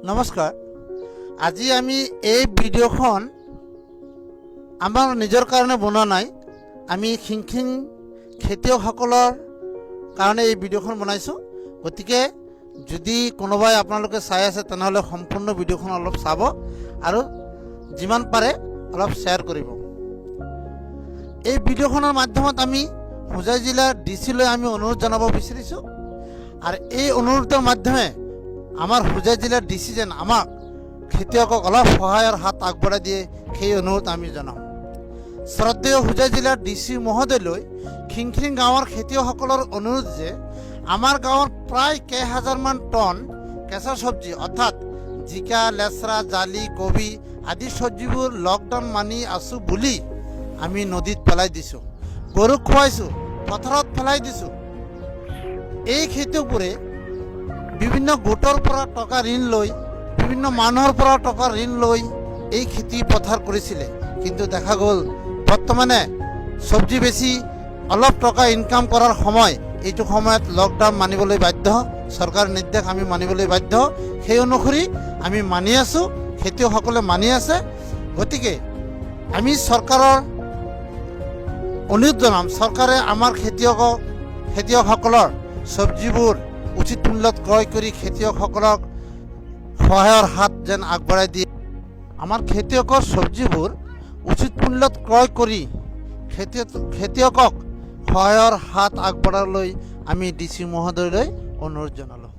নমস্কাৰ। আজি আমি এই ভিডিঅ'খন আমাৰ নিজৰ কাৰণে বনোৱা নাই, আমি খিংখিং খেতিয়কসকলৰ কাৰণে এই ভিডিঅ'খন বনাইছোঁ। গতিকে যদি কোনোবাই আপোনালোকে চাই আছে তেনেহ'লে সম্পূৰ্ণ ভিডিঅ'খন অলপ চাব আৰু যিমান পাৰে অলপ শ্বেয়াৰ কৰিব। এই ভিডিঅ'খনৰ মাধ্যমত আমি হোজাই জিলাৰ ডিচিলৈ আমি অনুৰোধ জনাব বিচাৰিছোঁ আৰু এই অনুৰোধৰ মাধ্যমে আমাৰ হোজাই জিলাৰ ডিচি যেন আমাক খেতিয়কক অলপ সহায়ৰ হাত আগবঢ়াই দিয়ে সেই অনুৰোধ আমি জনাম। শ্ৰদ্ধেয় হোজাই জিলাৰ ডিচি মহোদয়লৈ খিংখিং গাঁৱৰ খেতিয়কসকলৰ অনুৰোধ যে আমাৰ গাঁৱৰ প্ৰায় কেইহাজাৰমান টন কেঁচা চব্জি অৰ্থাৎ জিকা, লেচৰা, জালি, কবি আদি চব্জিবোৰ লকডাউন মানি আছোঁ বুলি আমি নদীত পেলাই দিছোঁ, গৰুক খুৱাইছোঁ, পথাৰত পেলাই দিছোঁ। এই খেতিয়কবোৰে বিভিন্ন গোটৰ পৰা টকা ঋণ লৈ, বিভিন্ন মানুহৰ পৰা টকা ঋণ লৈ এই খেতি পথাৰ কৰিছিলে, কিন্তু দেখা গ'ল বৰ্তমানে চব্জি বেছি অলপ টকা ইনকাম কৰাৰ সময়, এইটো সময়ত লকডাউন মানিবলৈ বাধ্য, চৰকাৰৰ নিৰ্দেশ আমি মানিবলৈ বাধ্য। সেই অনুসৰি আমি মানি আছোঁ, খেতিয়কসকলে মানি আছে। গতিকে আমি চৰকাৰৰ অনুৰোধ জনাম, চৰকাৰে আমাৰ খেতিয়কসকলৰ চব্জিবোৰ উচিত মূল্যত ক্ৰয় কৰি খেতিয়কসকলক সহায়ৰ হাত যেন আগবঢ়াই দিয়ে। আমাৰ খেতিয়কৰ চব্জিবোৰ উচিত মূল্যত ক্ৰয় কৰি খেতিয়কক সহায়ৰ হাত আগবঢ়াবলৈ আমি ডিচি মহোদয়লৈ অনুৰোধ জনালোঁ।